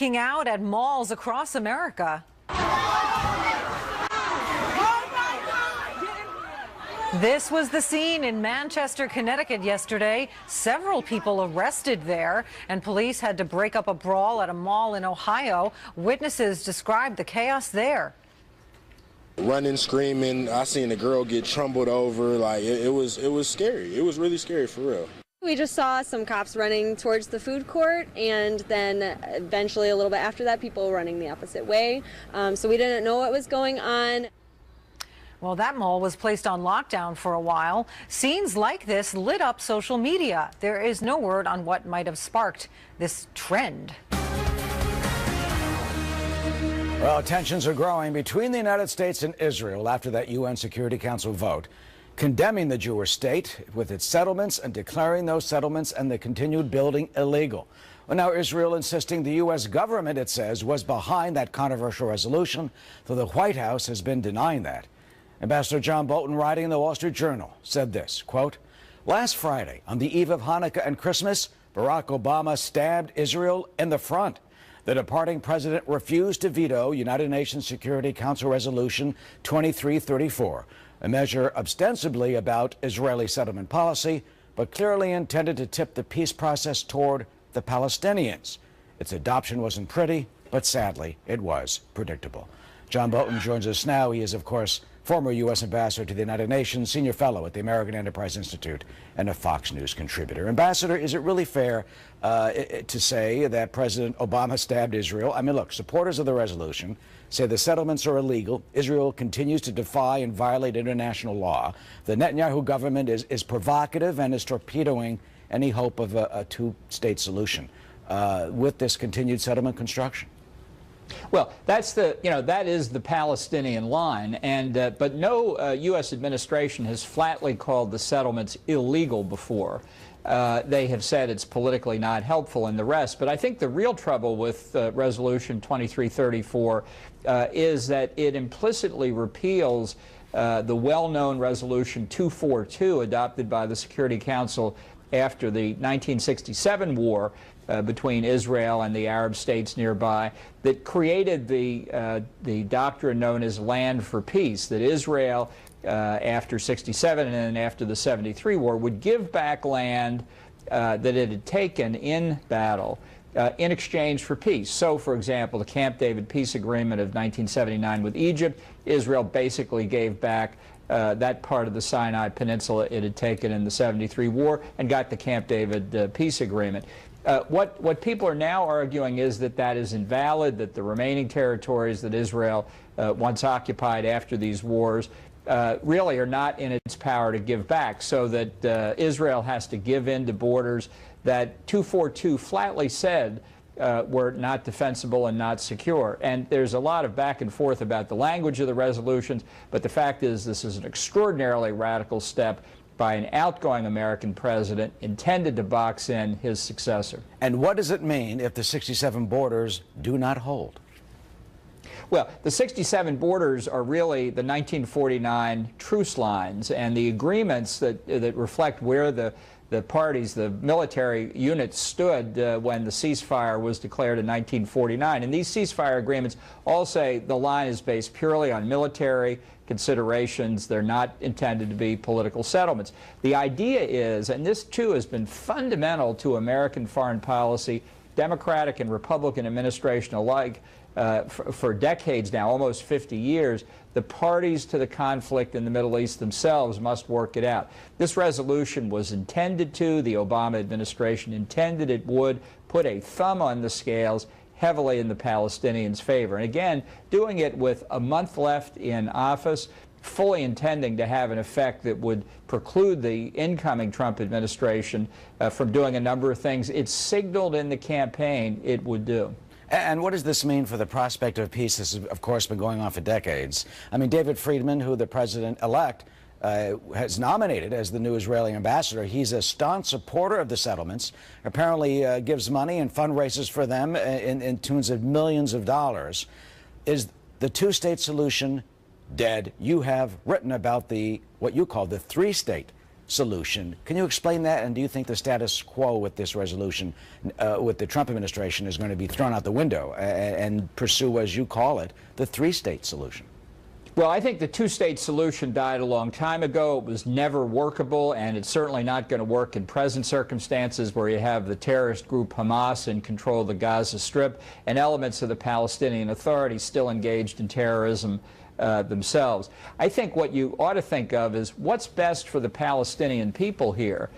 freaking out at malls across America. This was the scene in Manchester, Connecticut yesterday. Several people arrested there, and police had to break up a brawl at a mall in Ohio. Witnesses described the chaos there. Running, screaming. I seen a girl get trumbled over. Like it was scary. It was really scary for real. We just saw some cops running towards the food court, and then eventually a little bit after that, people running the opposite way. So we didn't know what was going on. Well, that mall was placed on lockdown for a while. Scenes like this lit up social media. There is no word on what might have sparked this trend. Well, tensions are growing between the United States and Israel after that UN Security Council vote condemning the Jewish state with its settlements and declaring those settlements and the continued building illegal. Well, now Israel insisting the U.S. government, it says, was behind that controversial resolution, though the White House has been denying that. Ambassador John Bolton, writing in the Wall Street Journal, said this, quote, "Last Friday, on the eve of Hanukkah and Christmas, Barack Obama stabbed Israel in the front. The departing president refused to veto United Nations Security Council Resolution 2334, a measure ostensibly about Israeli settlement policy, but clearly intended to tip the peace process toward the Palestinians. Its adoption wasn't pretty, but sadly, it was predictable." John Bolton joins us now. He is, of course, former U.S. ambassador to the United Nations, senior fellow at the American Enterprise Institute, and a Fox News contributor. Ambassador, is it really fair to say that President Obama stabbed Israel? I mean, look, supporters of the resolution say the settlements are illegal. Israel continues to defy and violate international law. The Netanyahu government is provocative and is torpedoing any hope of a two-state solution with this continued settlement construction. Well, that is the Palestinian line, and but no U.S. administration has flatly called the settlements illegal before. They have said it's politically not helpful and the rest. But I think the real trouble with Resolution 2334 is that it implicitly repeals the well-known Resolution 242 adopted by the Security Council after the 1967 war between Israel and the Arab states nearby, that created the doctrine known as land for peace, that Israel, after 67 and then after the 73 war, would give back land that it had taken in battle in exchange for peace. So, for example, the Camp David peace agreement of 1979 with Egypt, Israel basically gave back that part of the Sinai Peninsula it had taken in the 73 war and got the Camp David peace agreement. What people are now arguing is that that is invalid, that the remaining territories that Israel once occupied after these wars really are not in its power to give back, so that Israel has to give in to borders that 242 flatly said were not defensible and not secure. And there's a lot of back and forth about the language of the resolutions, but the fact is this is an extraordinarily radical step by an outgoing American president intended to box in his successor. And what does it mean if the 67 borders do not hold? Well, the 67 borders are really the 1949 truce lines and the agreements that reflect where the parties, the military units stood when the ceasefire was declared in 1949. And these ceasefire agreements all say the line is based purely on military considerations. They're not intended to be political settlements. The idea is, and this too has been fundamental to American foreign policy, Democratic and Republican administration alike, for decades now, almost 50 years, the parties to the conflict in the Middle East themselves must work it out. This resolution was intended to, the Obama administration intended it would, put a thumb on the scales heavily in the Palestinians' favor. And again, doing it with a month left in office, fully intending to have an effect that would preclude the incoming Trump administration from doing a number of things it signaled in the campaign it would do. And what does this mean for the prospect of peace? This has, of course, been going on for decades. I mean, David Friedman, who the president-elect has nominated as the new Israeli ambassador, he's a staunch supporter of the settlements, apparently gives money and fundraisers for them in tunes of millions of dollars. Is the two-state solution dead? You have written about what you call the three-state solution. Can you explain that? And do you think the status quo with this resolution, with the Trump administration, is going to be thrown out the window and pursue, as you call it, the three-state solution? Well, I think the two-state solution died a long time ago. It was never workable, and it's certainly not going to work in present circumstances where you have the terrorist group Hamas in control of the Gaza Strip and elements of the Palestinian Authority still engaged in terrorism themselves. I think what you ought to think of is what's best for the Palestinian people here,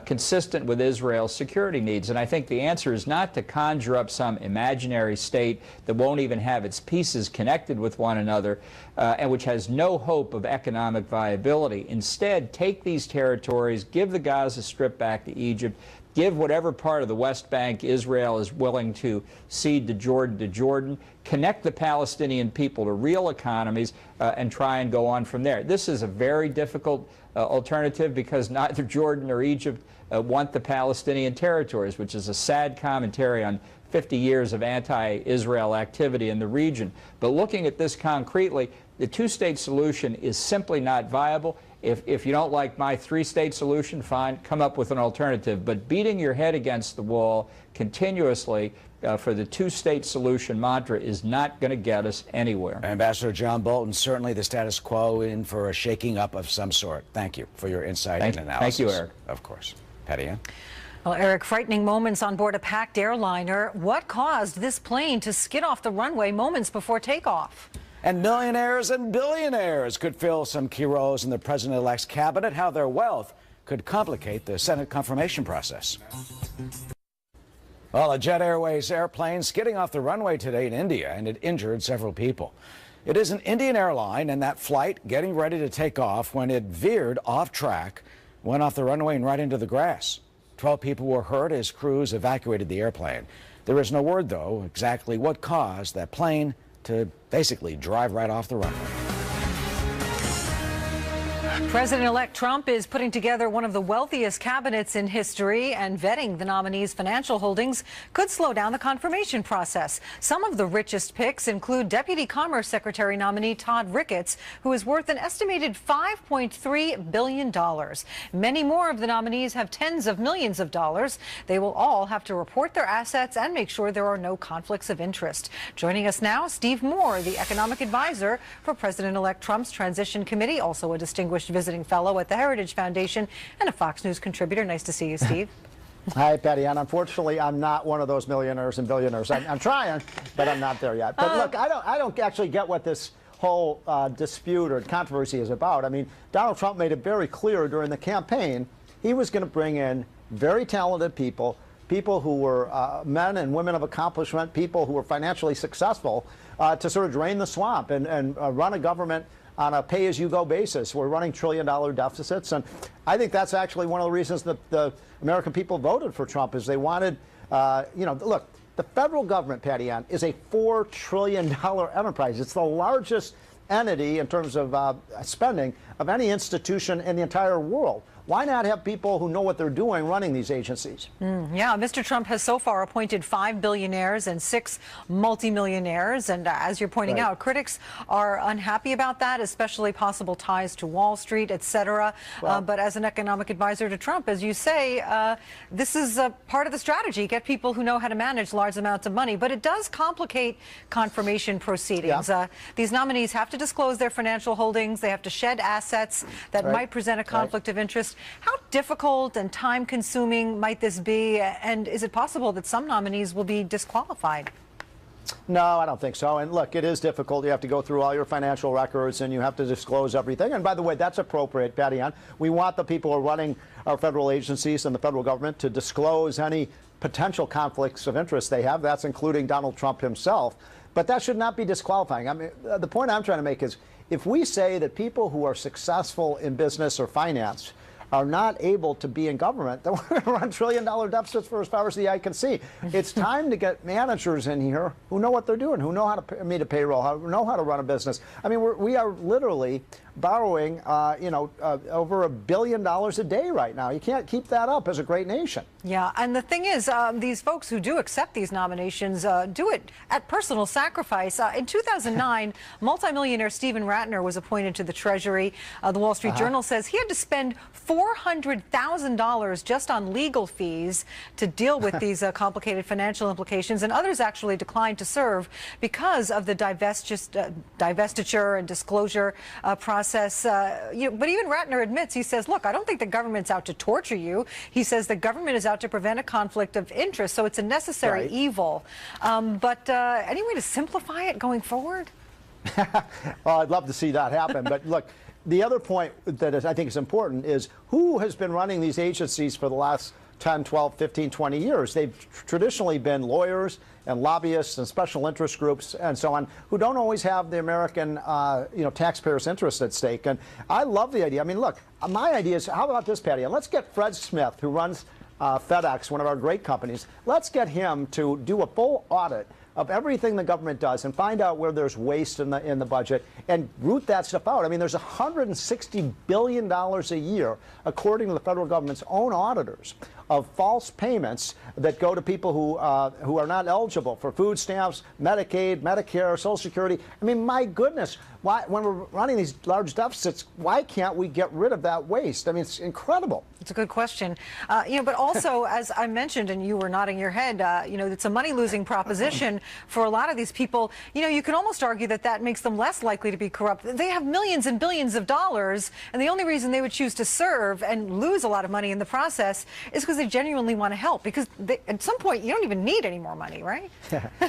consistent with Israel's security needs. And I think the answer is not to conjure up some imaginary state that won't even have its pieces connected with one another and which has no hope of economic viability. Instead, take these territories, give the Gaza Strip back to Egypt, give whatever part of the West Bank Israel is willing to cede to Jordan, connect the Palestinian people to real economies, and try and go on from there. This is a very difficult alternative because neither Jordan or Egypt want the Palestinian territories, which is a sad commentary on 50 years of anti-Israel activity in the region. But looking at this concretely, the two-state solution is simply not viable. If you don't like my three-state solution, fine, come up with an alternative. But beating your head against the wall continuously for the two-state solution mantra is not going to get us anywhere. Ambassador John Bolton, certainly the status quo in for a shaking up of some sort. Thank you for your insight and analysis. Thank you, Eric. Of course. Patty Ann? Well, Eric, frightening moments on board a packed airliner. What caused this plane to skid off the runway moments before takeoff? And millionaires and billionaires could fill some key roles in the president-elect's cabinet. How their wealth could complicate the Senate confirmation process. Well, a Jet Airways airplane skidding off the runway today in India, and it injured several people. It is an Indian airline, and that flight getting ready to take off when it veered off track, went off the runway and right into the grass. 12 people were hurt as crews evacuated the airplane. There is no word, though, exactly what caused that plane to basically drive right off the runway. President-elect Trump is putting together one of the wealthiest cabinets in history, and vetting the nominees' financial holdings could slow down the confirmation process. Some of the richest picks include Deputy Commerce Secretary nominee Todd Ricketts, who is worth an estimated $5.3 billion. Many more of the nominees have tens of millions of dollars. They will all have to report their assets and make sure there are no conflicts of interest. Joining us now, Steve Moore, the economic advisor for President-elect Trump's Transition Committee, also a distinguished visiting fellow at the Heritage Foundation and a Fox News contributor. Nice to see you, Steve. Hi, Patty Ann. Unfortunately, I'm not one of those millionaires and billionaires. I'm trying, but I'm not there yet. But look, I don't actually get what this whole dispute or controversy is about. I mean, Donald Trump made it very clear during the campaign he was going to bring in very talented people, people who were men and women of accomplishment, people who were financially successful to sort of drain the swamp and run a government on a pay-as-you-go basis. We're running trillion-dollar deficits, and I think that's actually one of the reasons that the American people voted for Trump, is they wanted, look, the federal government, Patty Ann, is a $4 trillion enterprise. It's the largest entity in terms of spending of any institution in the entire world. Why not have people who know what they're doing running these agencies? Yeah, Mr. Trump has so far appointed 5 billionaires and 6 multimillionaires. And as you're pointing out, critics are unhappy about that, especially possible ties to Wall Street, et cetera. Well, but as an economic advisor to Trump, as you say, this is a part of the strategy, get people who know how to manage large amounts of money. But it does complicate confirmation proceedings. Yeah. These nominees have to disclose their financial holdings. They have to shed assets that might present a conflict of interest. How difficult and time-consuming might this be, and is it possible that some nominees will be disqualified? No, I don't think so. And look, it is difficult. You have to go through all your financial records, and you have to disclose everything. And by the way, that's appropriate, Patty Ann. We want the people who are running our federal agencies and the federal government to disclose any potential conflicts of interest they have. That's including Donald Trump himself. But that should not be disqualifying. I mean, the point I'm trying to make is, if we say that people who are successful in business or finance are not able to be in government, then we're going to run trillion-dollar deficits for as far as the eye can see. It's time to get managers in here who know what they're doing, who know how to meet a payroll, who know how to run a business. I mean, we are literally borrowing, over $1 billion a day right now. You can't keep that up as a great nation. Yeah, and the thing is, these folks who do accept these nominations do it at personal sacrifice. In 2009, multimillionaire Stephen Ratner was appointed to the Treasury. The Wall Street Journal says he had to spend $400,000 just on legal fees to deal with these complicated financial implications, and others actually declined to serve because of the divestiture and disclosure process. But even Ratner admits, he says, look, I don't think the government's out to torture you. He says the government is out to prevent a conflict of interest, so it's a necessary evil. But any way to simplify it going forward? Well, I'd love to see that happen. But look, the other point that I think is important is who has been running these agencies for the last 10, 12, 15, 20 years. They've traditionally been lawyers and lobbyists and special interest groups and so on who don't always have the American taxpayers' interest at stake. And I love the idea. I mean, look, my idea is, how about this, Patty? Let's get Fred Smith, who runs FedEx, one of our great companies. Let's get him to do a full audit of everything the government does and find out where there's waste in the budget and root that stuff out. I mean, there's $160 billion a year, according to the federal government's own auditors, of false payments that go to people who are not eligible for food stamps, Medicaid, Medicare, Social Security. I mean, my goodness, why, when we're running these large deficits, why can't we get rid of that waste? I mean, it's incredible. It's a good question. But also, as I mentioned, and you were nodding your head, it's a money-losing proposition for a lot of these people. You can almost argue that that makes them less likely to be corrupt. They have millions and billions of dollars, and the only reason they would choose to serve and lose a lot of money in the process is because they genuinely want to help. Because at some point, you don't even need any more money, right?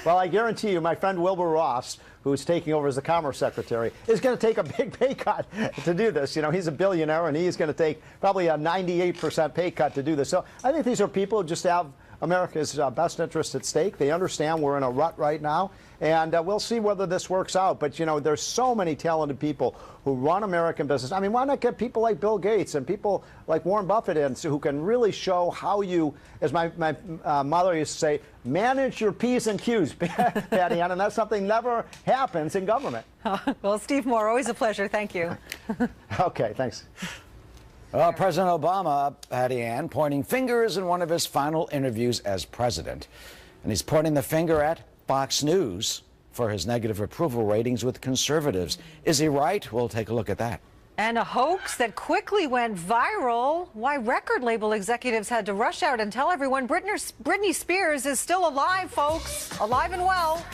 Well, I guarantee you, my friend Wilbur Ross, who's taking over as the Commerce Secretary, is going to take a big pay cut to do this. He's a billionaire, and he's going to take probably a 98% pay cut to do this. So I think these are people who just have America's best interest at stake. They understand we're in a rut right now, and we'll see whether this works out. But, there's so many talented people who run American business. I mean, why not get people like Bill Gates and people like Warren Buffett in who can really show how you, as my mother used to say, manage your P's and Q's, Patty Ann, and that's something never happens in government. Well, Steve Moore, always a pleasure. Thank you. Okay, thanks. Well, President Obama, Patty Ann, pointing fingers in one of his final interviews as president. And he's pointing the finger at Fox News for his negative approval ratings with conservatives. Is he right? We'll take a look at that. And a hoax that quickly went viral. Why record label executives had to rush out and tell everyone Britney Spears is still alive, folks. Alive and well.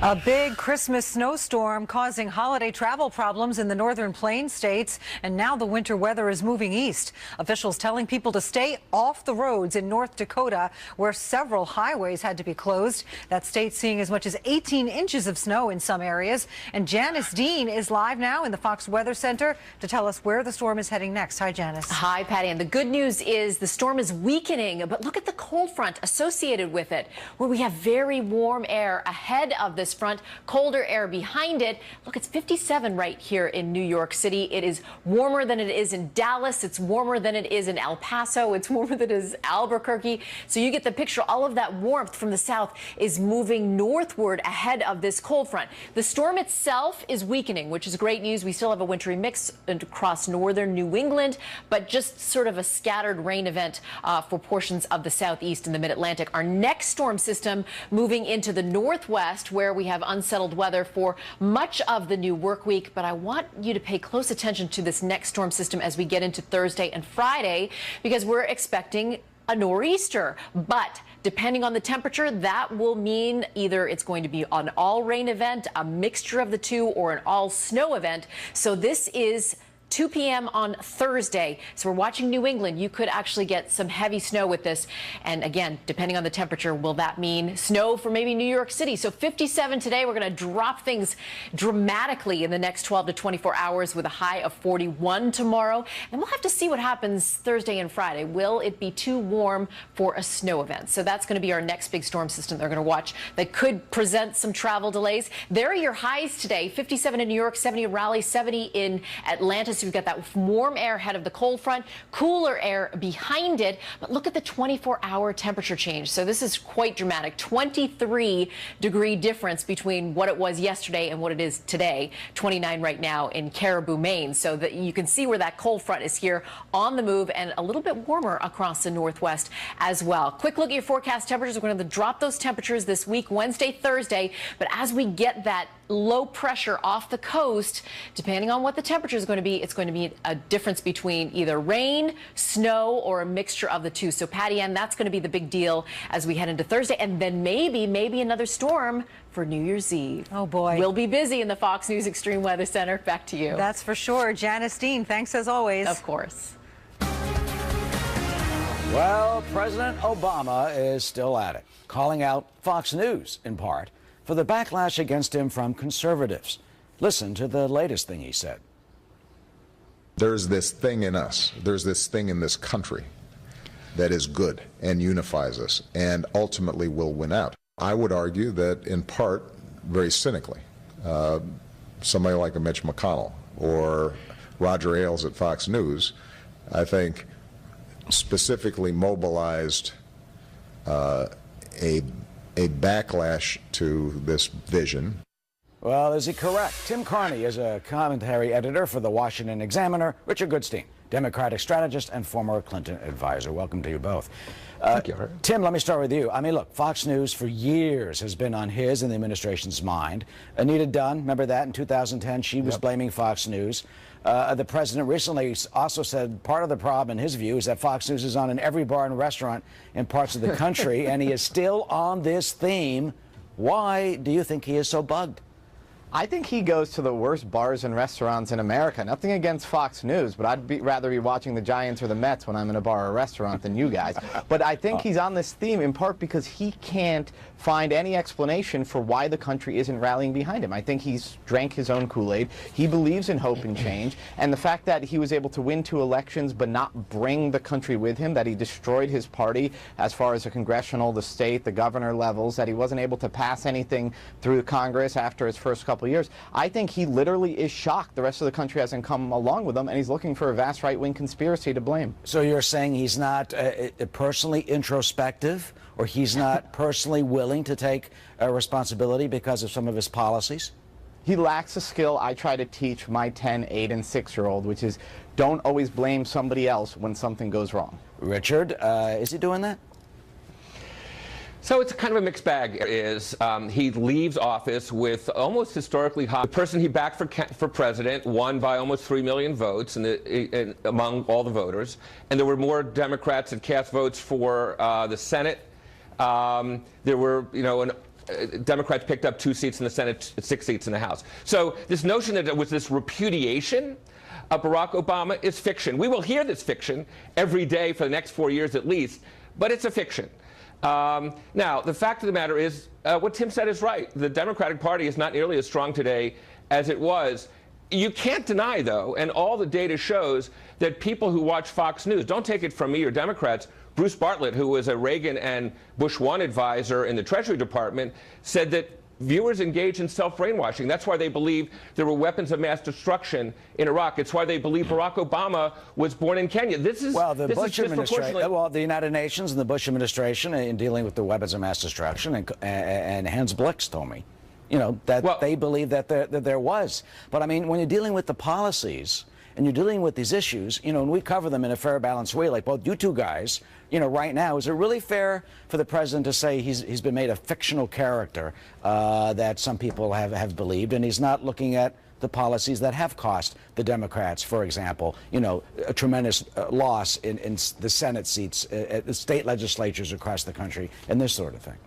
A big Christmas snowstorm causing holiday travel problems in the northern plains states, and now the winter weather is moving east. Officials telling people to stay off the roads in North Dakota, where several highways had to be closed. That state seeing as much as 18 inches of snow in some areas. And Janice Dean is live now in the Fox Weather Center to tell us where the storm is heading next. Hi, Janice. Hi, Patty. And the good news is the storm is weakening, but look at the cold front associated with it, where we have very warm air ahead of this front, colder air behind it. Look, it's 57 right here in New York City. It is warmer than it is in Dallas. It's warmer than it is in El Paso. It's warmer than it is Albuquerque. So you get the picture. All of that warmth from the south is moving northward ahead of this cold front. The storm itself is weakening, which is great news. We still have a wintry mix across northern New England, but just sort of a scattered rain event for portions of the southeast and the mid-Atlantic. Our next storm system moving into the northwest, where we have unsettled weather for much of the new work week. But I want you to pay close attention to this next storm system as we get into Thursday and Friday, because we're expecting a nor'easter. But depending on the temperature, that will mean either it's going to be an all rain event, a mixture of the two, or an all snow event. So this is 2 p.m. on Thursday. So we're watching New England. You could actually get some heavy snow with this. And again, depending on the temperature, will that mean snow for maybe New York City? So 57 today. We're going to drop things dramatically in the next 12 to 24 hours with a high of 41 tomorrow. And we'll have to see what happens Thursday and Friday. Will it be too warm for a snow event? So that's going to be our next big storm system they're going to watch that could present some travel delays. There are your highs today. 57 in New York, 70 in Raleigh, 70 in Atlanta, So we've got that warm air ahead of the cold front, cooler air behind it. But look at the 24-hour temperature change. So this is quite dramatic. 23-degree difference between what it was yesterday and what it is today. 29 right now in Caribou, Maine. So that you can see where that cold front is here on the move, and a little bit warmer across the northwest as well. Quick look at your forecast temperatures. We're going to drop those temperatures this week, Wednesday, Thursday. But as we get that low pressure off the coast, depending on what the temperature is going to be, it's going to be a difference between either rain, snow, or a mixture of the two. So, Patty Ann, that's going to be the big deal as we head into Thursday. And then maybe another storm for New Year's Eve. Oh, boy. We'll be busy in the Fox News Extreme Weather Center. Back to you. That's for sure. Janice Dean, thanks as always. Of course. Well, President Obama is still at it, calling out Fox News, in part, for the backlash against him from conservatives. Listen to the latest thing he said. There's this thing in us, there's this thing in this country that is good and unifies us and ultimately will win out. I would argue that in part, very cynically, somebody like a Mitch McConnell or Roger Ailes at Fox News, I think specifically mobilized a backlash to this vision. Well, is he correct? Tim Carney is a commentary editor for the Washington Examiner. Richard Goodstein, Democratic strategist and former Clinton advisor. Welcome to you both. Thank you. Tim, let me start with you. I mean, look, Fox News for years has been on his and the administration's mind. Anita Dunn, remember that in 2010? She was blaming Fox News. The president recently also said part of the problem, in his view, is that Fox News is on in every bar and restaurant in parts of the country, and he is still on this theme. Why do you think he is so bugged? I think he goes to the worst bars and restaurants in America. Nothing against Fox News, but I'd rather be watching the Giants or the Mets when I'm in a bar or restaurant than you guys. But I think he's on this theme in part because he can't find any explanation for why the country isn't rallying behind him. I think he's drank his own Kool-Aid. He believes in hope and change. And the fact that he was able to win 2 elections but not bring the country with him, that he destroyed his party as far as the congressional, the state, the governor levels, that he wasn't able to pass anything through Congress after his first couple of years. I think he literally is shocked the rest of the country hasn't come along with him, and he's looking for a vast right-wing conspiracy to blame. So you're saying he's not personally introspective, or he's not personally willing to take responsibility because of some of his policies? He lacks a skill I try to teach my 10, 8, and 6-year-old, which is don't always blame somebody else when something goes wrong. Richard, is he doing that? So it's kind of a mixed bag. He leaves office with almost historically high. The person he backed for president won by almost 3 million votes among all the voters, and there were more Democrats that cast votes for the Senate. There were, Democrats picked up 2 seats in the Senate, 6 seats in the House. So this notion that it was this repudiation of Barack Obama is fiction. We will hear this fiction every day for the next 4 years at least, but it's a fiction. Now, the fact of the matter is, what Tim said is right. The Democratic Party is not nearly as strong today as it was. You can't deny, though, and all the data shows that people who watch Fox News, don't take it from me or Democrats, Bruce Bartlett, who was a Reagan and Bush 1 advisor in the Treasury Department, said that viewers engage in self-brainwashing. That's why they believe there were weapons of mass destruction in Iraq. It's why they believe Barack Obama was born in Kenya. This is the Bush administration. Well, the United Nations and the Bush administration, in dealing with the weapons of mass destruction, and Hans Blix told me, that they believe that there was. But I mean, when you're dealing with the policies and you're dealing with these issues, and we cover them in a fair, balanced way, like both you two guys, right now, is it really fair for the president to say he's been made a fictional character that some people have believed, and he's not looking at the policies that have cost the Democrats, for example, a tremendous loss in the Senate seats, the state legislatures across the country, and this sort of thing?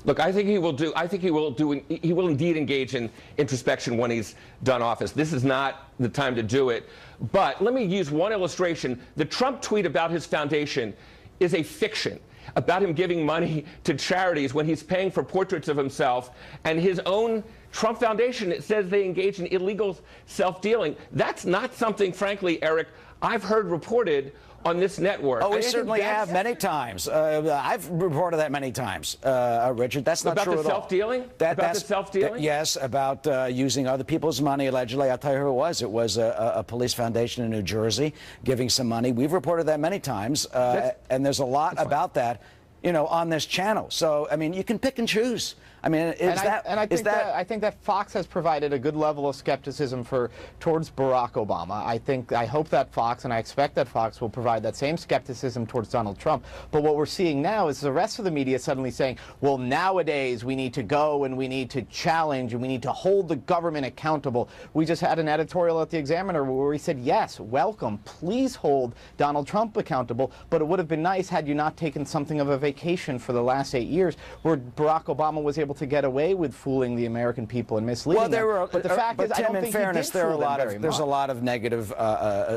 Look, I think he will indeed engage in introspection when he's done office. This is not the time to do it. But let me use one illustration. The Trump tweet about his foundation is a fiction about him giving money to charities when he's paying for portraits of himself, and his own Trump Foundation, it says they engage in illegal self-dealing. That's not something, frankly, Eric, I've heard reported on this network. Oh, we I think certainly have many times. I've reported that many times, Richard. That's not true at all. About the self-dealing? About the self-dealing? Yes, about using other people's money, allegedly. I'll tell you who it was. It was a police foundation in New Jersey giving some money. We've reported that many times, and there's a lot about that, you know, on this channel. So, I mean, you can pick and choose. I mean, I think that Fox has provided a good level of skepticism towards Barack Obama. I hope that Fox, and I expect that Fox will provide that same skepticism towards Donald Trump. But what we're seeing now is the rest of the media suddenly saying, well, nowadays we need to go and we need to challenge and we need to hold the government accountable. We just had an editorial at the Examiner where we said, yes, welcome, please hold Donald Trump accountable. But it would have been nice had you not taken something of a vacation for the last 8 years where Barack Obama was able to get away with fooling the American people and misleading them. But the fact is, I don't think in fairness, there's a lot of negative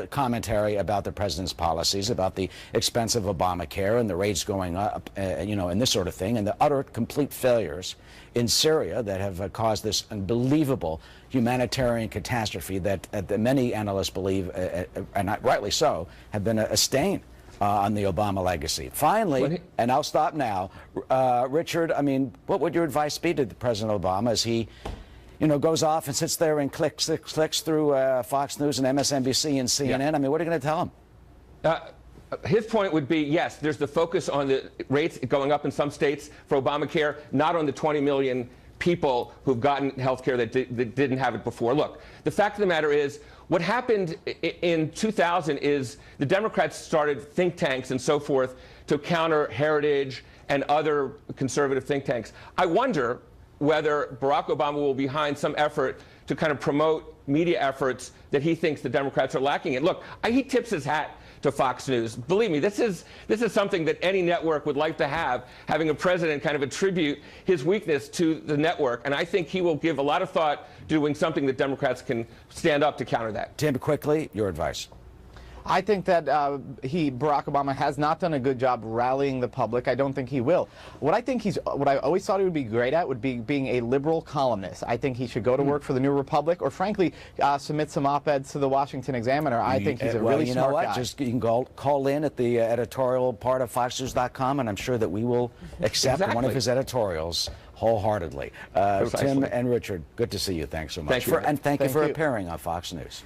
commentary about the president's policies, about the expense of Obamacare and the rates going up, you know, and this sort of thing, and the utter complete failures in Syria that have caused this unbelievable humanitarian catastrophe that many analysts believe, and rightly so, have been a stain on the Obama legacy. Finally, and I'll stop now, Richard, I mean, what would your advice be to President Obama as he, you know, goes off and sits there and clicks through Fox News and MSNBC and CNN? Yeah. I mean, what are you going to tell him? His point would be, yes, there's the focus on the rates going up in some states for Obamacare, not on the 20 million people who've gotten health care that didn't have it before. Look, the fact of the matter is, what happened in 2000 is the Democrats started think tanks and so forth to counter Heritage and other conservative think tanks. I wonder whether Barack Obama will be behind some effort to kind of promote media efforts that he thinks the Democrats are lacking in. Look, he tips his hat to Fox News. Believe me, this is something that any network would like to have, having a president kind of attribute his weakness to the network. And I think he will give a lot of thought to doing something that Democrats can stand up to counter that. Tim, quickly, your advice. I think that Barack Obama has not done a good job rallying the public. I don't think he will. What I always thought he would be great at would be being a liberal columnist. I think he should go to work for the New Republic, or frankly, submit some op-eds to the Washington Examiner. I think he's a really smart guy. Just you can call in at the editorial part of FoxNews.com, and I'm sure that we will accept one of his editorials wholeheartedly. Tim and Richard, good to see you. Thanks so much. Thank you for appearing on Fox News.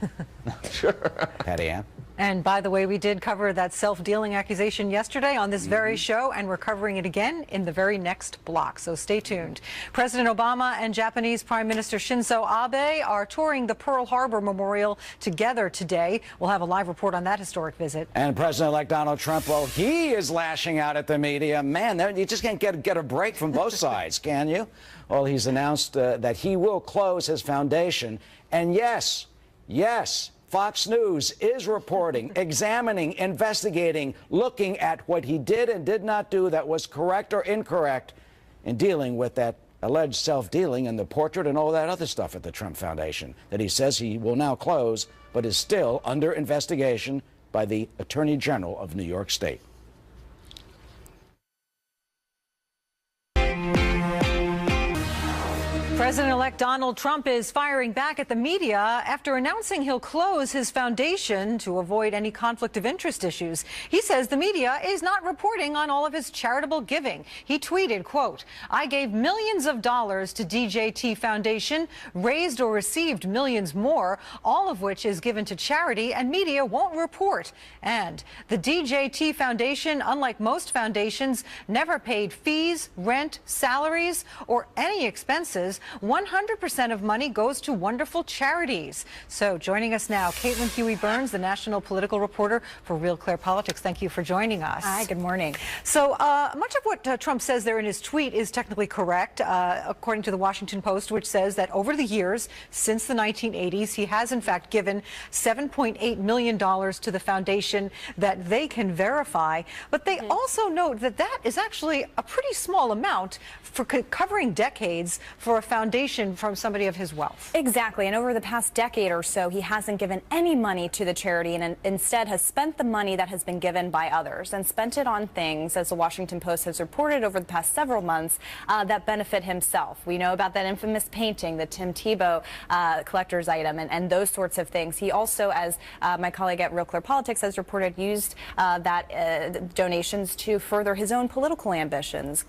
Sure. Patty Ann. And by the way, we did cover that self-dealing accusation yesterday on this very show, and we're covering it again in the very next block. So stay tuned. President Obama and Japanese Prime Minister Shinzo Abe are touring the Pearl Harbor Memorial together today. We'll have a live report on that historic visit. And President-elect Donald Trump, well, he is lashing out at the media. Man, you just can't get a break from both sides, can you? Well, he's announced that he will close his foundation. And yes, Fox News is reporting, examining, investigating, looking at what he did and did not do that was correct or incorrect in dealing with that alleged self-dealing and the portrait and all that other stuff at the Trump Foundation that he says he will now close, but is still under investigation by the Attorney General of New York State. President-elect Donald Trump is firing back at the media after announcing he'll close his foundation to avoid any conflict of interest issues. He says the media is not reporting on all of his charitable giving. He tweeted, quote, "I gave millions of dollars to DJT Foundation, raised or received millions more, all of which is given to charity, and media won't report." And the DJT Foundation, unlike most foundations, never paid fees, rent, salaries, or any expenses. 100% of money goes to wonderful charities. So joining us now, Caitlin Huey-Burns, the national political reporter for Real Clear Politics. Thank you for joining us. Hi, good morning. So much of what Trump says there in his tweet is technically correct, according to the Washington Post, which says that over the years, since the 1980s, he has in fact given $7.8 million to the foundation that they can verify. But they also note that that is actually a pretty small amount for covering decades for a foundation foundation from somebody of his wealth. Exactly. And over the past decade or so, he hasn't given any money to the charity and instead has spent the money that has been given by others and spent it on things, as the Washington Post has reported over the past several months, that benefit himself. We know about that infamous painting, the Tim Tebow collector's item, and those sorts of things. He also, as my colleague at Real Clear Politics has reported, used that donations to further his own political ambitions,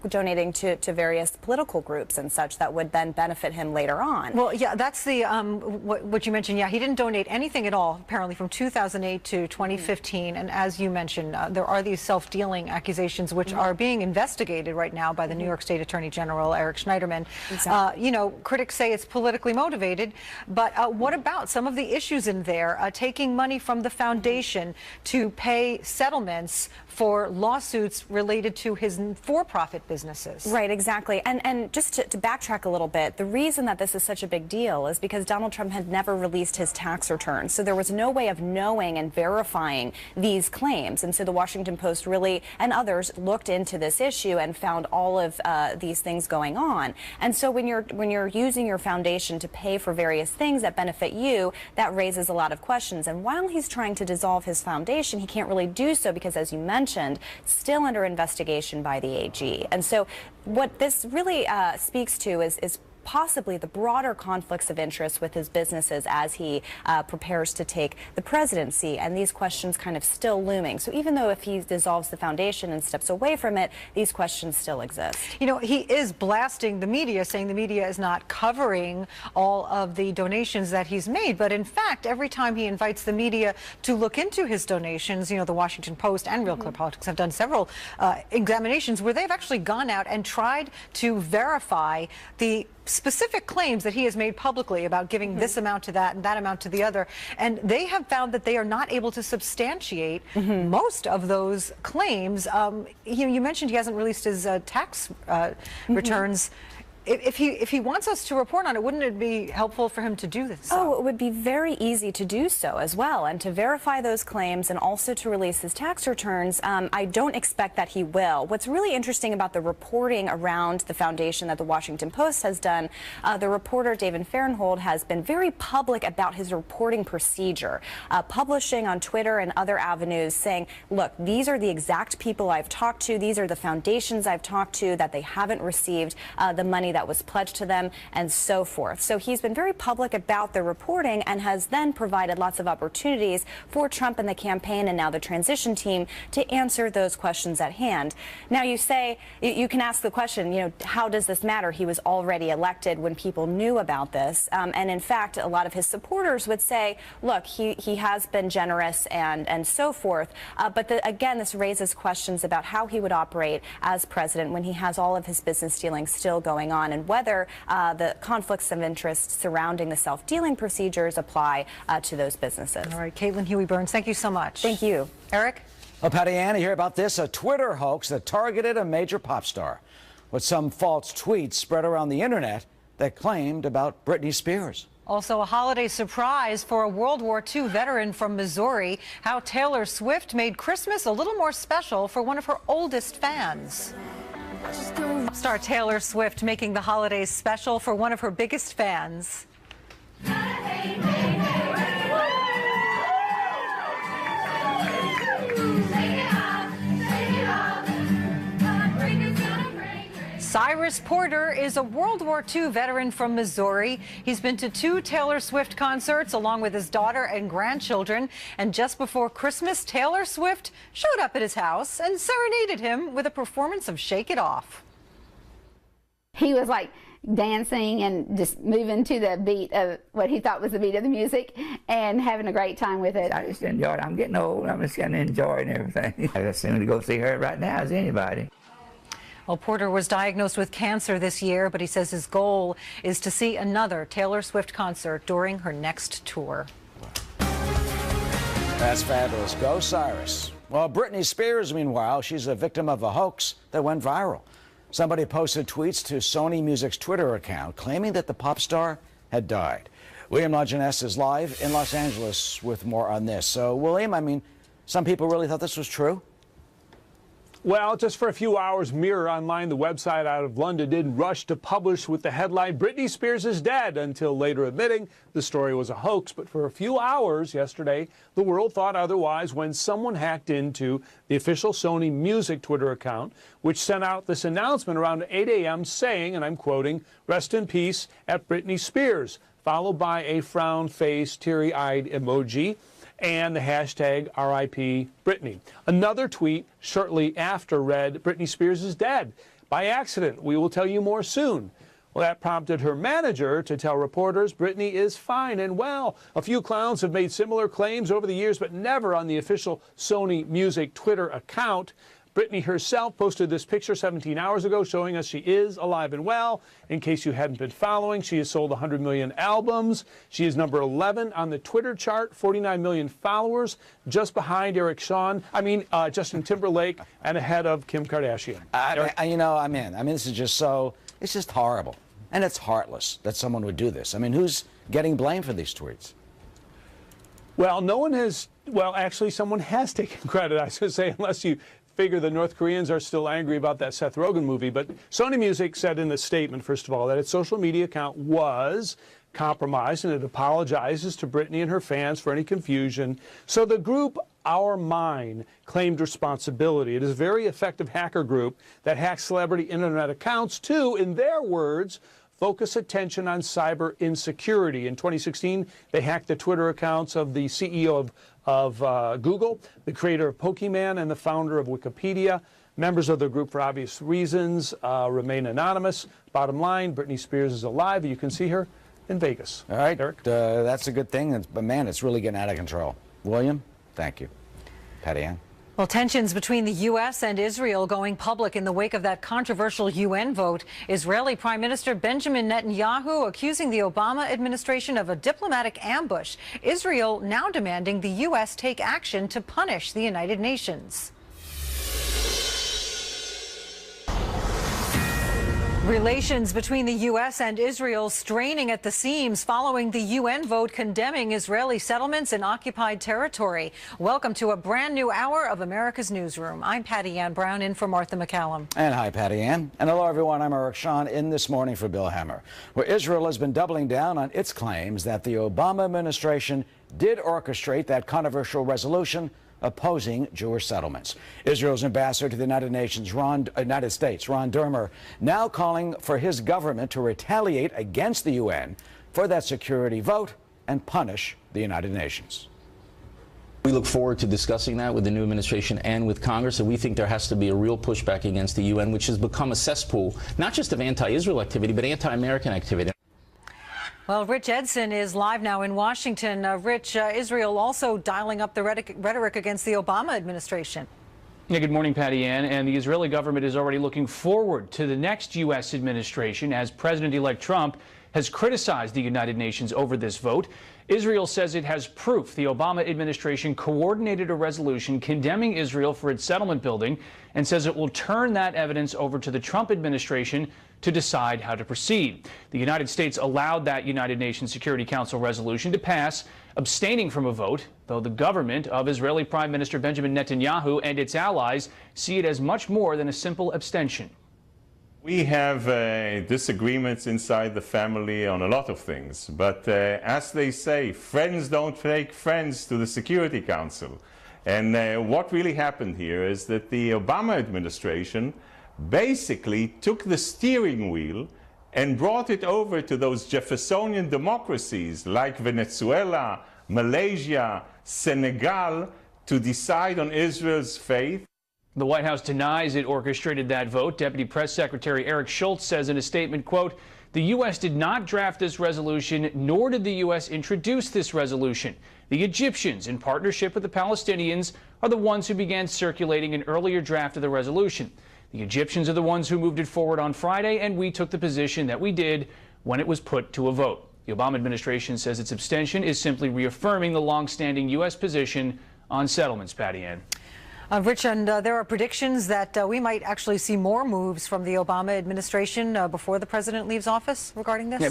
donating to various political groups and such that would then benefit him later on. Well, yeah, that's the what you mentioned. Yeah, he didn't donate anything at all, apparently, from 2008 to 2015. And as you mentioned, there are these self-dealing accusations which are being investigated right now by the New York State Attorney General, Eric Schneiderman. Exactly. You know, critics say it's politically motivated, but what about some of the issues in there? Taking money from the foundation to pay settlements for lawsuits related to his for-profit businesses. Right, exactly. And just to backtrack a little bit, the reason that this is such a big deal is because Donald Trump had never released his tax returns. So there was no way of knowing and verifying these claims. And so the Washington Post really, and others, looked into this issue and found all of these things going on. And so when you're using your foundation to pay for various things that benefit you, that raises a lot of questions. And while he's trying to dissolve his foundation, he can't really do so because, as you mentioned, still under investigation by the AG. And so what this really speaks to is possibly the broader conflicts of interest with his businesses as he prepares to take the presidency, and these questions kind of still looming. So even though if he dissolves the foundation and steps away from it, these questions still exist. You know, he is blasting the media, saying the media is not covering all of the donations that he's made. But in fact, every time he invites the media to look into his donations, you know, the Washington Post and Real Clear Politics have done several examinations where they've actually gone out and tried to verify the specific claims that he has made publicly about giving this amount to that and that amount to the other. And they have found that they are not able to substantiate most of those claims. You mentioned he hasn't released his tax returns. If he wants us to report on it, wouldn't it be helpful for him to do this? Oh, it would be very easy to do so as well, and to verify those claims and also to release his tax returns. I don't expect that he will. What's really interesting about the reporting around the foundation that the Washington Post has done, the reporter David Fahrenhold has been very public about his reporting procedure, publishing on Twitter and other avenues saying, look, these are the exact people I've talked to, these are the foundations I've talked to that they haven't received the money that was pledged to them, and so forth. So he's been very public about the reporting and has then provided lots of opportunities for Trump and the campaign and now the transition team to answer those questions at hand. Now you say, you can ask the question, you know, how does this matter? He was already elected when people knew about this. And in fact, a lot of his supporters would say, look, he has been generous and so forth. But again, this raises questions about how he would operate as president when he has all of his business dealings still going on, and whether the conflicts of interest surrounding the self-dealing procedures apply to those businesses. All right, Caitlin Huey-Burns, thank you so much. Thank you. Eric? Well, Patty Ann, you hear about this? A Twitter hoax that targeted a major pop star with some false tweets spread around the internet that claimed about Britney Spears. Also, a holiday surprise for a World War II veteran from Missouri, how Taylor Swift made Christmas a little more special for one of her oldest fans. Star Taylor Swift making the holidays special for one of her biggest fans. Cyrus Porter is a World War II veteran from Missouri. He's been to 2 Taylor Swift concerts along with his daughter and grandchildren. And just before Christmas, Taylor Swift showed up at his house and serenaded him with a performance of Shake It Off. He was like dancing and just moving to the beat of what he thought was the beat of the music and having a great time with it. I just enjoyed it. I'm getting old. I'm just going to enjoy it and everything. I'd as soon to go see her right now as anybody. Well, Porter was diagnosed with cancer this year, but he says his goal is to see another Taylor Swift concert during her next tour. That's fabulous. Go, Cyrus. Well, Britney Spears, meanwhile, she's a victim of a hoax that went viral. Somebody posted tweets to Sony Music's Twitter account claiming that the pop star had died. William Lajeunesse is live in Los Angeles with more on this. So, William, I mean, some people really thought this was true? Well, just for a few hours, Mirror Online, the website out of London, did rush to publish with the headline, "Britney Spears is dead," until later admitting the story was a hoax. But for a few hours yesterday, the world thought otherwise when someone hacked into the official Sony Music Twitter account, which sent out this announcement around 8 a.m. saying, and I'm quoting, "Rest in peace at Britney Spears," followed by a frown face, teary-eyed emoji, and the hashtag RIP Britney. Another tweet shortly after read, "Britney Spears is dead. By accident. We will tell you more soon." Well, that prompted her manager to tell reporters Britney is fine and well. A few clowns have made similar claims over the years, but never on the official Sony Music Twitter account. Britney herself posted this picture 17 hours ago showing us she is alive and well. In case you hadn't been following, she has sold 100 million albums. She is number 11 on the Twitter chart, 49 million followers, just behind Justin Timberlake, and ahead of Kim Kardashian. I'm in. This is just it's just horrible. And it's heartless that someone would do this. Who's getting blamed for these tweets? Well, actually, someone has taken credit, I should say, unless you figure the North Koreans are still angry about that Seth Rogen movie. But Sony Music said in a statement, first of all, that its social media account was compromised, and it apologizes to Britney and her fans for any confusion. So the group Our Mine claimed responsibility. It is a very effective hacker group that hacks celebrity internet accounts to, in their words, focus attention on cyber insecurity. In 2016, they hacked the Twitter accounts of the CEO of Google, the creator of Pokemon, and the founder of Wikipedia. Members of the group, for obvious reasons, remain anonymous. Bottom line, Britney Spears is alive. You can see her in Vegas. All right, Eric? That's a good thing, but man, it's really getting out of control. William, thank you. Patty Ann. Well, tensions between the U.S. and Israel going public in the wake of that controversial UN vote. Israeli Prime Minister Benjamin Netanyahu accusing the Obama administration of a diplomatic ambush. Israel now demanding the U.S. take action to punish the United Nations. Relations between the U.S. and Israel straining at the seams following the UN vote condemning Israeli settlements in occupied territory. Welcome to a brand new hour of America's Newsroom. I'm Patty Ann Brown, in for Martha McCallum. And hi, Patty Ann. And hello, everyone. I'm Eric Shawn, in this morning for Bill Hemmer, where Israel has been doubling down on its claims that the Obama administration did orchestrate that controversial resolution opposing Jewish settlements. Israel's ambassador to the United States, Ron Dermer, now calling for his government to retaliate against the UN for that security vote and punish the United Nations. We look forward to discussing that with the new administration and with Congress, and we think there has to be a real pushback against the UN, which has become a cesspool, not just of anti-Israel activity, but anti-American activity. Well, Rich Edson is live now in Washington. Rich, Israel also dialing up the rhetoric against the Obama administration. Yeah, good morning, Patty Ann. And the Israeli government is already looking forward to the next U.S. administration as President-elect Trump has criticized the United Nations over this vote. Israel says it has proof the Obama administration coordinated a resolution condemning Israel for its settlement building and says it will turn that evidence over to the Trump administration to decide how to proceed. The United States allowed that United Nations Security Council resolution to pass, abstaining from a vote, though the government of Israeli Prime Minister Benjamin Netanyahu and its allies see it as much more than a simple abstention. We have disagreements inside the family on a lot of things, but as they say, friends don't take friends to the Security Council. And what really happened here is that the Obama administration basically took the steering wheel and brought it over to those Jeffersonian democracies like Venezuela, Malaysia, Senegal, to decide on Israel's fate. The White House denies it orchestrated that vote. Deputy Press Secretary Eric Schultz says in a statement, quote, "The U.S. did not draft this resolution, nor did the U.S. introduce this resolution. The Egyptians, in partnership with the Palestinians, are the ones who began circulating an earlier draft of the resolution. The Egyptians are the ones who moved it forward on Friday, and we took the position that we did when it was put to a vote." The Obama administration says its abstention is simply reaffirming the long-standing U.S. position on settlements, Patty Ann. Rich, and there are predictions that we might actually see more moves from the Obama administration before the president leaves office regarding this. Yeah,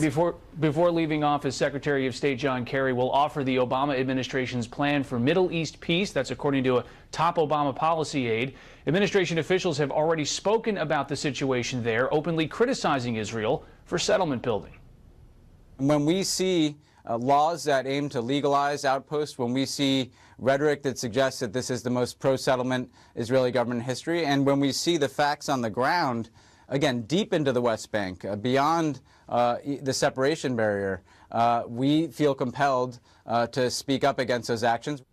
before leaving office, Secretary of State John Kerry will offer the Obama administration's plan for Middle East peace. That's according to a top Obama policy aide. Administration officials have already spoken about the situation there, openly criticizing Israel for settlement building. When we see laws that aim to legalize outposts, when we see rhetoric that suggests that this is the most pro-settlement Israeli government in history, and when we see the facts on the ground, again, deep into the West Bank, beyond the separation barrier, we feel compelled to speak up against those actions.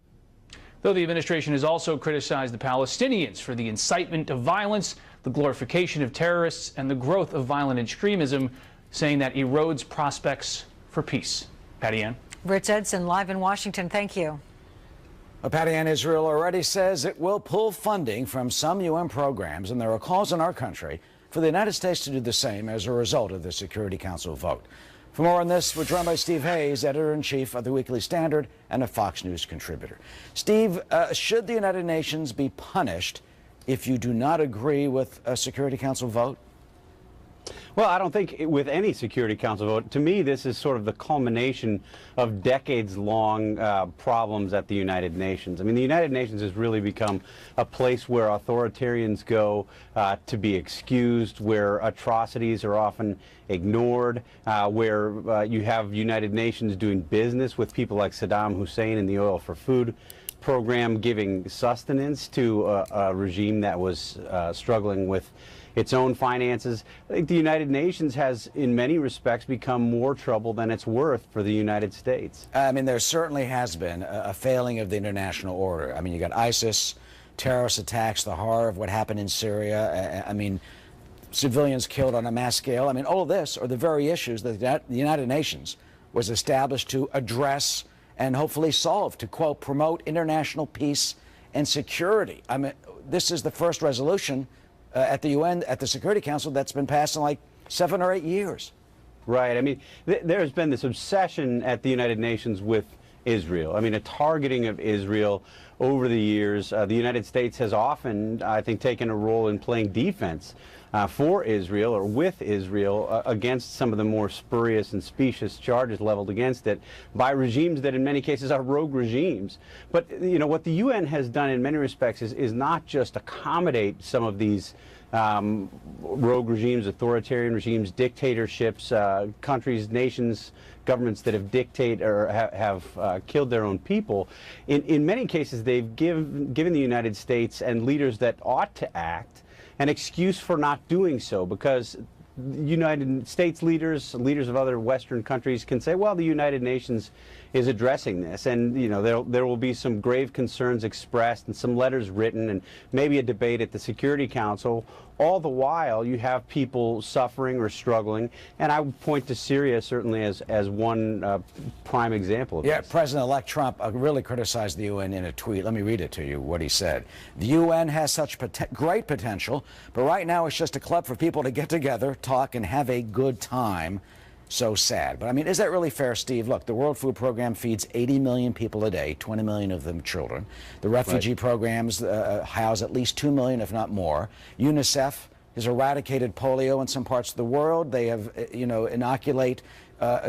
Though the administration has also criticized the Palestinians for the incitement of violence, the glorification of terrorists, and the growth of violent extremism, saying that erodes prospects for peace. Patty Ann. Rich Edson, live in Washington. Thank you. Well, Patty Ann, Israel already says it will pull funding from some UN programs, and there are calls in our country for the United States to do the same as a result of the Security Council vote. For more on this, we're joined by Steve Hayes, editor-in-chief of the Weekly Standard and a Fox News contributor. Steve, should the United Nations be punished if you do not agree with a Security Council vote? Well, I don't think with any Security Council vote. To me, this is sort of the culmination of decades-long problems at the United Nations. I mean, the United Nations has really become a place where authoritarians go to be excused, where atrocities are often ignored, where you have United Nations doing business with people like Saddam Hussein and the Oil for Food program, giving sustenance to a regime that was struggling with its own finances. I think the United Nations has, in many respects, become more trouble than it's worth for the United States. I mean, there certainly has been a failing of the international order. I mean, you got ISIS, terrorist attacks, the horror of what happened in Syria. I mean, civilians killed on a mass scale. I mean, all of this are the very issues that the United Nations was established to address and hopefully solve, to, quote, promote international peace and security. I mean, this is the first resolution at the UN, at the Security Council, that's been passed in like 7 or 8 years. Right. I mean, there's been this obsession at the United Nations with Israel. I mean, a targeting of Israel over the years. The United States has often, I think, taken a role in playing defense for Israel or with Israel against some of the more spurious and specious charges leveled against it by regimes that in many cases are rogue regimes. But, you know, what the UN has done in many respects is not just accommodate some of these rogue regimes, authoritarian regimes, dictatorships, countries, nations, governments that have dictated or have killed their own people. In many cases, they've given the United States and leaders that ought to act an excuse for not doing so, because United States leaders of other Western countries can say, well, the United Nations is addressing this, and you know there will be some grave concerns expressed and some letters written and maybe a debate at the Security Council. All the while, you have people suffering or struggling, and I would point to Syria certainly as one prime example of this. President-elect Trump really criticized the UN in a tweet. Let me read it to you, what he said. The UN has such great potential, but right now it's just a club for people to get together, talk, and have a good time. So sad. But I mean, is that really fair, Steve? Look, the World Food Program feeds 80 million people a day, 20 million of them children. The refugee programs house at least 2 million, if not more. UNICEF has eradicated polio in some parts of the world. They have, inoculate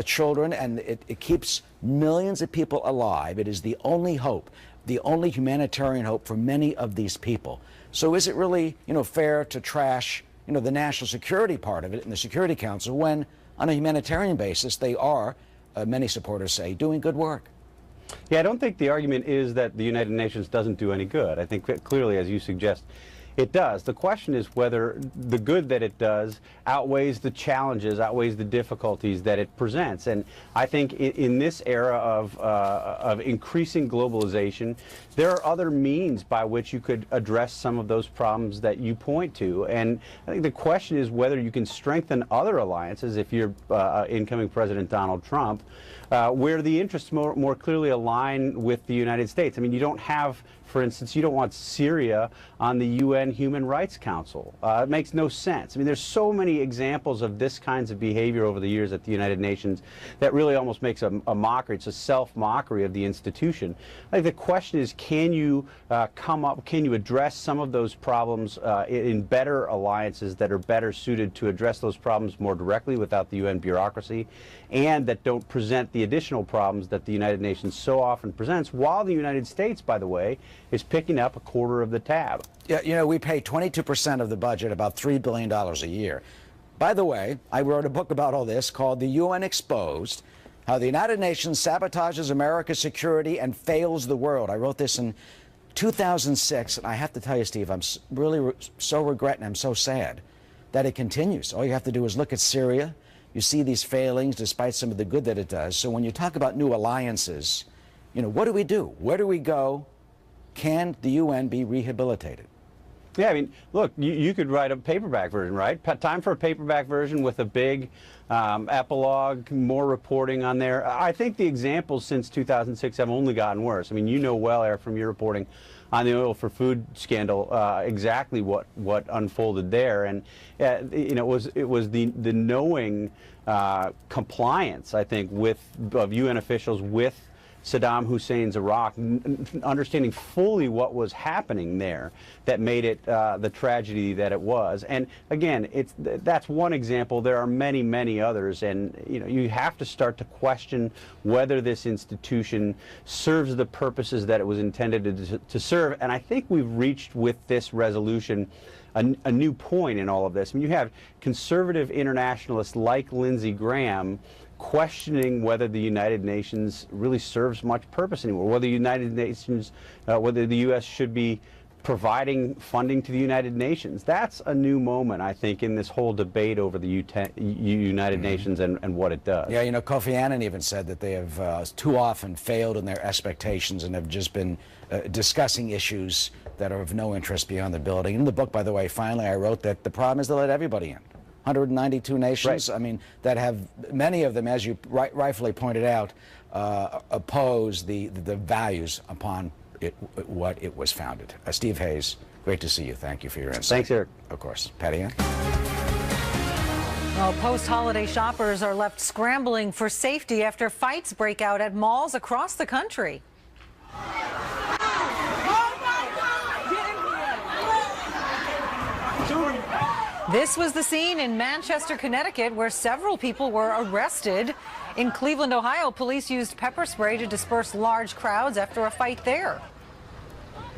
children, and it keeps millions of people alive. It is the only hope, the only humanitarian hope for many of these people. So is it really, fair to trash, the national security part of it in the Security Council when, on a humanitarian basis, they are, many supporters say, doing good work? Yeah, I don't think the argument is that the United Nations doesn't do any good. I think that clearly, as you suggest, it does. The question is whether the good that it does outweighs the challenges, outweighs the difficulties that it presents. And I think in this era of increasing globalization, there are other means by which you could address some of those problems that you point to. And I think the question is whether you can strengthen other alliances, if you're incoming President Donald Trump, where the interests more clearly align with the United States. I mean, you don't have, for instance, you don't want Syria on the UN UN Human Rights Council. It makes no sense. I mean, there's so many examples of this kinds of behavior over the years at the United Nations that really almost makes a mockery. It's a self-mockery of the institution. I think the question is, can you can you address some of those problems in better alliances that are better suited to address those problems more directly without the UN bureaucracy, and that don't present the additional problems that the United Nations so often presents, while the United States, by the way, is picking up a quarter of the tab. Yeah, you know, we pay 22% of the budget, about $3 billion a year. By the way, I wrote a book about all this called The UN Exposed, How the United Nations Sabotages America's Security and Fails the World. I wrote this in 2006, and I have to tell you, Steve, I'm really so regretting, I'm so sad that it continues. All you have to do is look at Syria. You see these failings despite some of the good that it does. So when you talk about new alliances, you know, what do we do? Where do we go? Can the UN be rehabilitated? Yeah, I mean, look, you could write a paperback version, right? Time for a paperback version with a big epilogue, more reporting on there. I think the examples since 2006 have only gotten worse. I mean, you know well, Eric, from your reporting on the oil for food scandal, exactly what unfolded there, and you know, it was the knowing compliance, I think, of UN officials with Saddam Hussein's Iraq, understanding fully what was happening there, that made it the tragedy that it was. And again, that's one example. There are many, many others, and you know, you have to start to question whether this institution serves the purposes that it was intended to serve. And I think we've reached with this resolution a new point in all of this. I mean, you have conservative internationalists like Lindsey Graham questioning whether the United Nations really serves much purpose anymore, whether the United Nations, whether the U.S. should be providing funding to the United Nations. That's a new moment, I think, in this whole debate over the United Nations and what it does. Yeah, you know, Kofi Annan even said that they have too often failed in their expectations and have just been discussing issues that are of no interest beyond the building. In the book, by the way, finally I wrote that the problem is they let everybody in. 192 nations, right. I mean, that have, many of them, as you rightfully pointed out, oppose the values upon what it was founded. Steve Hayes, great to see you. Thank you for your insight. Thanks, Eric. Of course. Patty Ann? Well, post-holiday shoppers are left scrambling for safety after fights break out at malls across the country. This was the scene in Manchester, Connecticut, where several people were arrested. In Cleveland, Ohio, police used pepper spray to disperse large crowds after a fight there.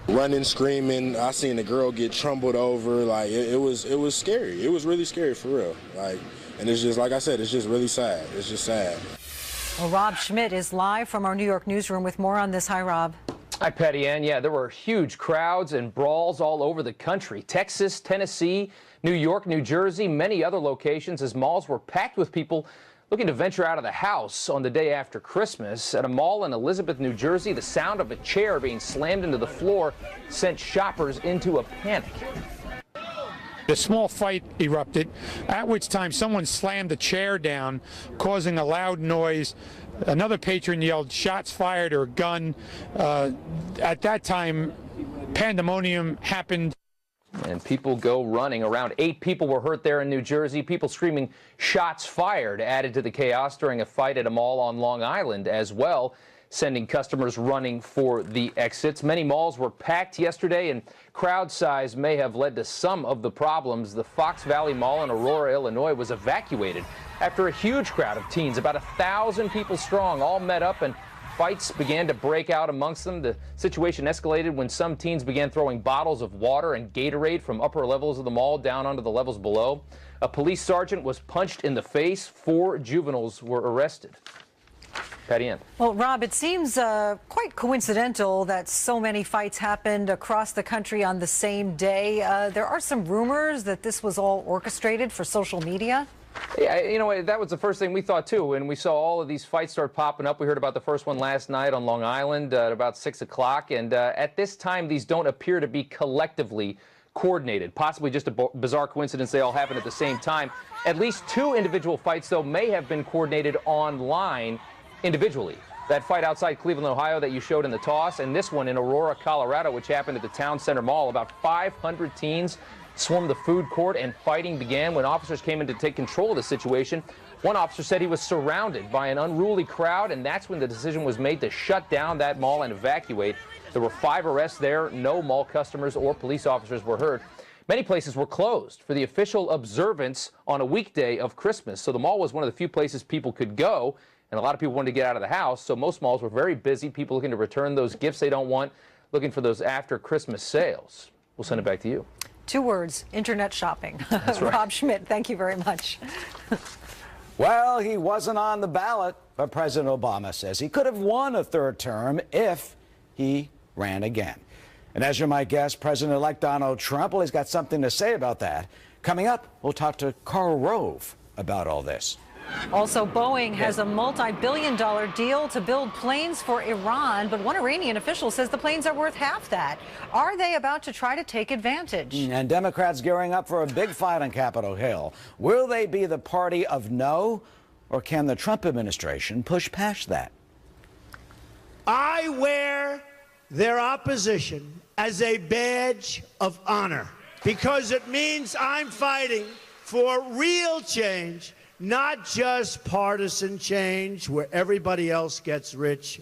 Running, screaming, I seen a girl get trumbled over. Like, it was scary. It was really scary, for real. Like, and it's just, like I said, it's just really sad. It's just sad. Well, Rob Schmidt is live from our New York newsroom with more on this. Hi, Rob. Hi, Patty Ann. Yeah, there were huge crowds and brawls all over the country. Texas, Tennessee, New York, New Jersey, many other locations as malls were packed with people looking to venture out of the house on the day after Christmas. At a mall in Elizabeth, New Jersey, the sound of a chair being slammed into the floor sent shoppers into a panic. A small fight erupted, at which time someone slammed a chair down, causing a loud noise. Another patron yelled, "Shots fired," or "gun." At that time, pandemonium happened. And people go running. Around 8 people were hurt there in New Jersey. People screaming "shots fired" added to the chaos during a fight at a mall on Long Island as well, sending customers running for the exits. Many malls were packed yesterday, and crowd size may have led to some of the problems. The Fox Valley Mall in Aurora, Illinois was evacuated after a huge crowd of teens, about 1,000 people strong, all met up, and fights began to break out amongst them. The situation escalated when some teens began throwing bottles of water and Gatorade from upper levels of the mall down onto the levels below. A police sergeant was punched in the face. 4 juveniles were arrested. Patty Ann. Well, Rob, it seems quite coincidental that so many fights happened across the country on the same day. There are some rumors that this was all orchestrated for social media. Yeah, you know, that was the first thing we thought, too. When we saw all of these fights start popping up, we heard about the first one last night on Long Island at about 6 o'clock. And at this time, these don't appear to be collectively coordinated. Possibly just a bizarre coincidence they all happened at the same time. At least 2 individual fights, though, may have been coordinated online individually. That fight outside Cleveland, Ohio that you showed in the toss, and this one in Aurora, Colorado, which happened at the Town Center Mall. About 500 teens swarmed the food court, and fighting began when officers came in to take control of the situation. One officer said he was surrounded by an unruly crowd, and that's when the decision was made to shut down that mall and evacuate. There were 5 arrests there. No mall customers or police officers were hurt. Many places were closed for the official observance on a weekday of Christmas. So the mall was one of the few places people could go, and a lot of people wanted to get out of the house. So most malls were very busy, people looking to return those gifts they don't want, looking for those after Christmas sales. We'll send it back to you. 2 words, internet shopping. That's right. Rob Schmidt, thank you very much. Well, he wasn't on the ballot, but President Obama says he could have won a 3rd term if he ran again. And as you might guess, President-elect Donald Trump, well, he's got something to say about that. Coming up, we'll talk to Karl Rove about all this. Also, Boeing has a multi-billion-dollar deal to build planes for Iran, but one Iranian official says the planes are worth half that. Are they about to try to take advantage? And Democrats gearing up for a big fight on Capitol Hill. Will they be the party of no, or can the Trump administration push past that? I wear their opposition as a badge of honor because it means I'm fighting for real change, not just partisan change where everybody else gets rich.